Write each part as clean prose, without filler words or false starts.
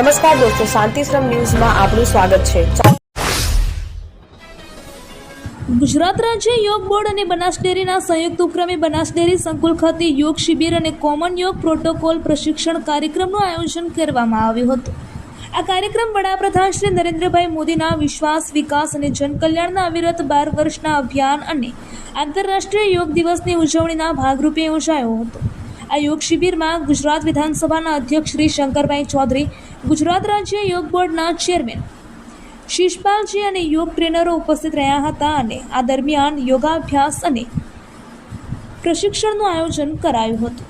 નમસ્કાર દોસ્તો, શાંતિશ્રમ ન્યૂઝમાં આપનું સ્વાગત છે। ગુજરાત રાજ્ય યોગ બોર્ડ અને બનાસ ડેરીના સંયુક્ત ઉપક્રમે બનાસ ડેરી સંકુલ ખાતે યોગ શિબિર અને કોમન યોગ પ્રોટોકોલ પ્રશિક્ષણ કાર્યક્રમનું આયોજન કરવામાં આવ્યું હતું। આ કાર્યક્રમ વડાપ્રધાન શ્રી નરેન્દ્રભાઈ મોદીના વિશ્વાસ, વિકાસ અને જનકલ્યાણના અવિરત 12 વર્ષના અભિયાન અને આંતરરાષ્ટ્રીય યોગ દિવસની ઉજવણીના ભાગરૂપે યોજાયો હતો। આ યોગ શિબિરમાં ગુજરાત વિધાનસભાના અધ્યક્ષ શ્રી શંકરભાઈ ચૌધરી, ગુજરાત રાજ્ય યોગ બોર્ડના ચેરમેન શિષપાલજી અને યોગ ટ્રેનરો ઉપસ્થિત રહ્યા હતા અને આ દરમિયાન યોગાભ્યાસ અને પ્રશિક્ષણનું આયોજન કરાયું હતું।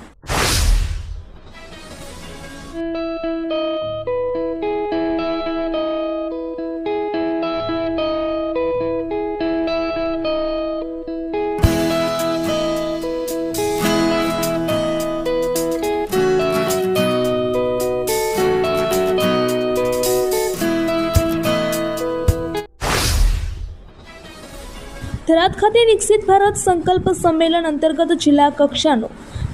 થરાદ ખાતે વિકસિત ભારત સંકલ્પ સંમેલન અંતર્ગત જિલ્લા કક્ષાનો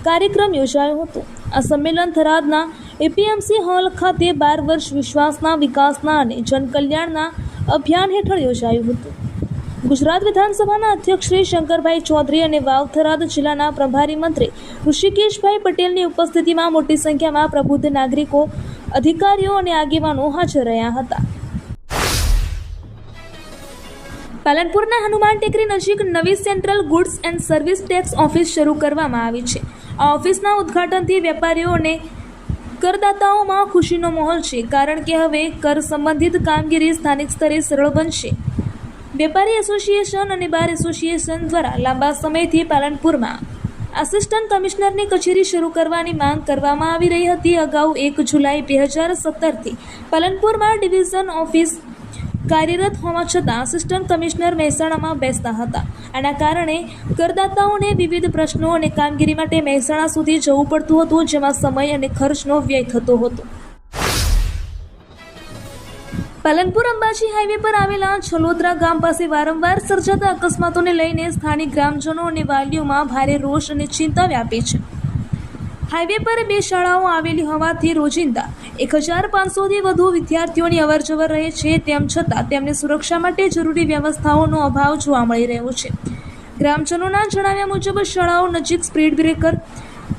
કાર્યક્રમ યોજાયો હતો। આ સંમેલન થરાદના એપીએમસી હોલ ખાતે 12 વર્ષ વિશ્વાસના, વિકાસના અને જનકલ્યાણના અભિયાન હેઠળ યોજાયું હતું। ગુજરાત વિધાનસભાના અધ્યક્ષ શ્રી શંકરભાઈ ચૌધરી અને વાવ થરાદ જિલ્લાના પ્રભારી મંત્રી ઋષિકેશભાઈ પટેલની ઉપસ્થિતિમાં મોટી સંખ્યામાં પ્રબુદ્ધ નાગરિકો, અધિકારીઓ અને આગેવાનો હાજર રહ્યા હતા। પાલનપુરના હનુમાન ટેકરી નજીક નવી central goods and service tax office શરૂ કરવામાં આવી છે। આ ઓફિસના ઉદ્ઘાટનથી વેપારીઓ અને કરદાતાઓમાં ખુશીનો માહોલ છે, કારણ કે હવે કર સંબંધિત કામગીરી સ્થાનિક સ્તરે સરળ બનશે। વેપારી એસોસિએશન અને બાર એસોસિએશન દ્વારા લાંબા સમયથી પાલનપુરમાં આસિસ્ટન્ટ કમિશનરની કચેરી શરૂ કરવાની માંગ કરવામાં આવી રહી હતી। અગાઉ 1 જુલાઈ 2017થી પાલનપુરમાં ડિવિઝન ઓફિસ કાર્યરત હોવા છતાં આસિસ્ટન્ટ કમિશનર મહેસાણામાં બેસતા હતા। આના કારણે કરદાતાઓને વિવિધ પ્રશ્નો અને કામગીરી માટે મહેસાણા સુધી જવું પડતું હતું, જેમાં સમય અને ખર્ચનો વ્યય થતો હતો। પાલનપુર અંબાજી હાઈવે પર આવેલા છલોદરા ગામ પાસે વારંવાર સર્જાતા અકસ્માતોને લઈને સ્થાનિક ગ્રામજનો અને વાલીઓમાં ભારે રોષ અને ચિંતા વ્યાપી છે। હાઈવે પર 2 શાળાઓ આવેલી હોવાથી રોજિંદા 1500થી વધુ વિદ્યાર્થીઓની અવરજવર રહે છે, તેમ છતાં તેમને સુરક્ષા માટે જરૂરી વ્યવસ્થાઓનો અભાવ જોવા મળી રહ્યો છે। ગ્રામજનોના જણાવ્યા મુજબ શાળાઓ નજીક સ્પીડ બ્રેકર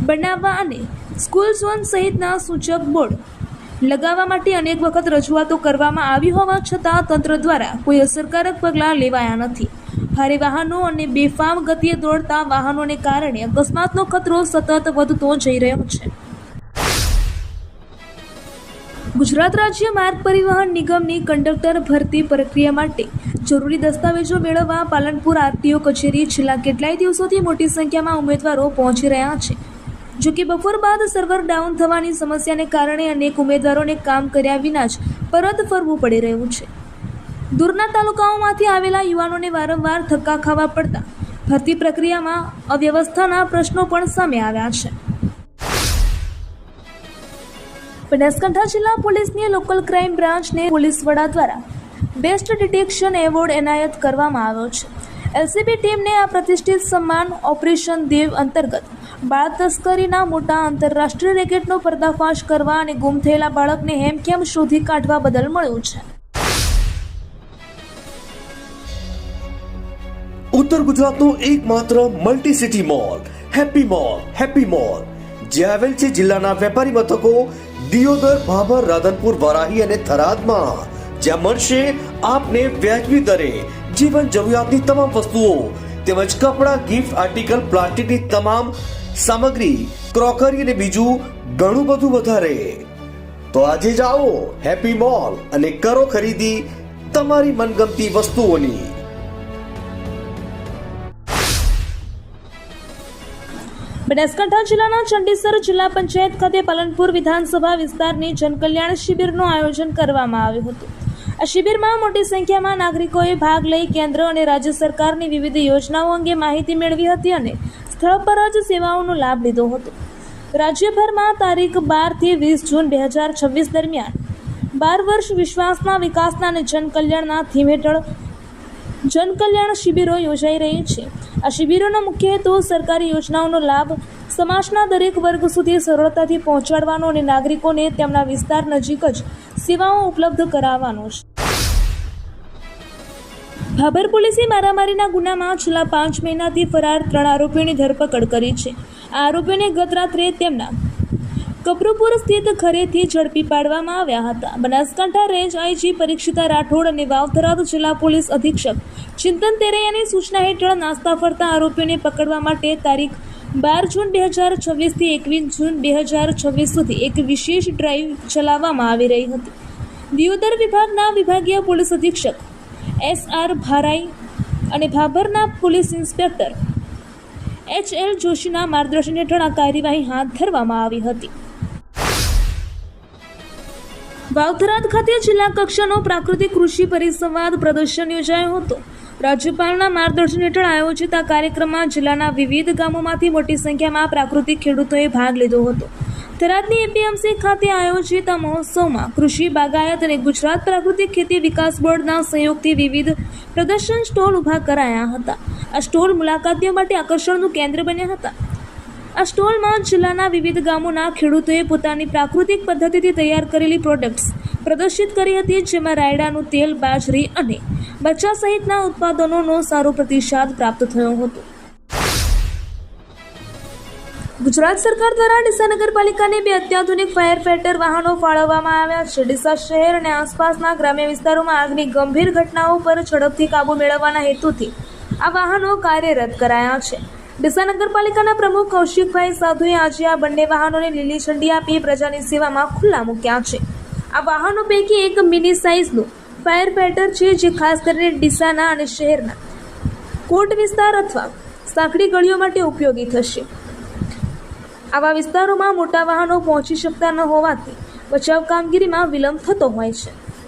બનાવવા અને સ્કૂલ ઝોન સહિતના સૂચક બોર્ડ લગાવવા માટે અનેક વખત રજૂઆતો કરવામાં આવી હોવા છતાં તંત્ર દ્વારા કોઈ અસરકારક પગલાં લેવાયા નથી। ભારે વાહનો અને બેફામ ગતિએ દોડતા વાહનોને કારણે અકસ્માતનો ખતરો સતત વધતો જઈ રહ્યો છે। ગુજરાત રાજ્ય માર્ગ પરિવહન નિગમની કંડક્ટર ભરતી પ્રક્રિયા માટે જરૂરી દસ્તાવેજો મેળવવા પાલનપુર આરટીઓ કચેરી છેલ્લા કેટલાય દિવસોથી મોટી સંખ્યામાં ઉમેદવારો પહોંચી રહ્યા છે। જો કે બપોર બાદ સર્વર ડાઉન થવાની સમસ્યાને કારણે અનેક ઉમેદવારોને કામ કર્યા વિના જ પરત ફરવું પડી રહ્યું છે। દૂરના તાલુકાઓમાંથી આવેલા યુવાનોને વારંવાર ધક્કા ખાવા પડતા ભરતી પ્રક્રિયામાં અવ્યવસ્થાના પ્રશ્નો પણ સામે આવ્યા છે। બનાસકાંઠા જિલ્લા પોલીસની લોકલ ક્રાઇમ બ્રાન્ચને પોલીસ વડા દ્વારા બેસ્ટ ડિટેક્શન એવોર્ડ એનાયત કરવામાં આવ્યો છે। એલસીબી ટીમને આ પ્રતિષ્ઠિત સન્માન ઓપરેશન દેવ અંતર્ગત બાળ તસ્કરીના મોટા આંતરરાષ્ટ્રીય રેકેટનો પર્દાફાશ કરવા અને ગુમ થયેલા બાળકને હેમખેમ શોધી કાઢવા બદલ મળ્યું છે। ઉત્તર ગુજરાતનો એકમાત્ર multi city mall happy mall જે આવેલ છે જિલ્લાના વેપારી મથકો દિયોદર, ભાભર, રાધનપુર, વરાહી અને થરાદમાં, જ્યાં મળશે આપને વ્યાજબી દરે જીવન જરૂરિયાતની તમામ વસ્તુઓ તેમજ કપડાં, ગિફ્ટ આર્ટિકલ, પ્લાસ્ટિકની તમામ સામગ્રી, ક્રોકરી અને બીજું ઘણું બધું વધારે। તો આજે જ આવો હેપી મોલ અને કરો ખરીદી તમારી મનગમતી વસ્તુઓની। બનાસકાંઠા જિલ્લાના ચંડીસર જિલ્લા પંચાયત ખાતે પાલનપુર વિધાનસભા વિસ્તારની જનકલ્યાણ શિબિરનું આયોજન કરવામાં આવ્યું હતું। આ શિબિરમાં મોટી સંખ્યામાં નાગરિકોએ ભાગ લઈ કેન્દ્ર અને રાજ્ય સરકારની વિવિધ યોજનાઓ અંગે માહિતી મેળવી હતી અને સ્થળ પર જ સેવાઓનો લાભ લીધો હતો। રાજ્યભરમાં તારીખ 12 થી 20 જૂન 2026 દરમિયાન 12 વર્ષ વિશ્વાસના, વિકાસના અને જનકલ્યાણના થીમ હેઠળ જનકલ્યાણ શિબિરો યોજાઈ રહી છે. આ શિબિરોનો મુખ્ય હેતુ સરકારી યોજનાઓનો લાભ સમાજના દરેક વર્ગ સુધી સરળતાથી પહોંચાડવાનો અને નાગરિકોને તેમના વિસ્તાર નજીક જ સેવાઓ ઉપલબ્ધ કરાવવાનો છે. ભાભર પોલીસે મારામારીના ગુનામાં છેલ્લા 5 મહિનાથી ફરાર 3 આરોપીઓની ધરપકડ કરી છે. આ આરોપીઓને ગત રાત્રે તેમના કપરુપુર સ્થિત ઘરેથી ઝડપી પાડવામાં આવ્યા હતા. બનાસકાંઠા રેન્જ આઈજી પરીક્ષિતા રાઠોડ અને વાવ-થરાદ જિલ્લા પોલીસ અધિક્ષક ચિંતન તેરૈયાની સૂચના હેઠળ નાસ્તા ફરતા આરોપીઓને પકડવા માટે તારીખ 12 જૂન 2026 થી 21 જૂન 2026 સુધી એક વિશેષ ડ્રાઈવ ચલાવવામાં આવી રહી હતી. દિયોદર વિભાગના વિભાગીય પોલીસ અધિક્ષક SR ભારાઈ અને ભાભરના પોલીસ ઇન્સ્પેક્ટર HL જોશીના માર્ગદર્શન હેઠળ આ કાર્યવાહી હાથ ધરવામાં આવી હતી. વાવ-થરાદ ખાતે જિલ્લા કક્ષાનો પ્રાકૃતિક કૃષિ પરિસંવાદ પ્રદર્શન યોજાયો હતો. રાજ્યપાલના માર્ગદર્શન હેઠળ આયોજિત આ કાર્યક્રમમાં જિલ્લાના વિવિધ ગામોમાંથી મોટી સંખ્યામાં પ્રાકૃતિક ખેડૂતોએ ભાગ લીધો હતો. થરાદની APMC ખાતે આયોજિત આ મહોત્સવમાં કૃષિ, બાગાયત અને ગુજરાત પ્રાકૃતિક ખેતી વિકાસ બોર્ડના સહયોગથી વિવિધ પ્રદર્શન સ્ટોલ ઊભા કરાયા હતા. આ સ્ટોલ મુલાકાતીઓ માટે આકર્ષણનું કેન્દ્ર બન્યા હતા. આ સ્ટોલમાં જિલ્લાના વિવિધ ગામોના ખેડૂતોએ પોતાની પ્રાકૃતિક પદ્ધતિથી તૈયાર કરેલી પ્રોડક્ટ્સ પ્રદર્શિત કરી હતી, જેમાં રાયડાનું તેલ, બાજરી અને બચ્ચા સહિતના ઉત્પાદનોનો સારો પ્રતિસાદ પ્રાપ્ત થયો હતો. ગુજરાત સરકાર દ્વારા ડીસા નગરપાલિકાને 2 અત્યાધુનિક ફાયર ફાઇટર વાહનો ફાળવવામાં આવ્યા છે. ડીસા શહેર અને આસપાસના ગ્રામ્ય વિસ્તારોમાં આગની ગંભીર ઘટનાઓ પર ઝડપથી કાબૂ મેળવવાના હેતુથી આ વાહનો કાર્યરત કરાયા છે. ડીસા નગરપાલિકાના પ્રમુખ કૌશિકભાઈ સાધુએ આજે આ બંને વાહનોને લીલી ઝંડી આપી પ્રજાની સેવામાં ખુલ્લા મૂક્યા છે. આ વાહનો પૈકી એક મિની સાઇઝનું ફાયર ફાઇટર છે, જે ખાસ કરીને ડીસાના અને શહેરના કોટ વિસ્તાર અથવા સાંકડી ગળીઓ માટે ઉપયોગી થશે. આવા વિસ્તારોમાં મોટા વાહનો પહોંચી શકતા ન હોવાથી બચાવ કામગીરીમાં વિલંબ થતો હોય છે.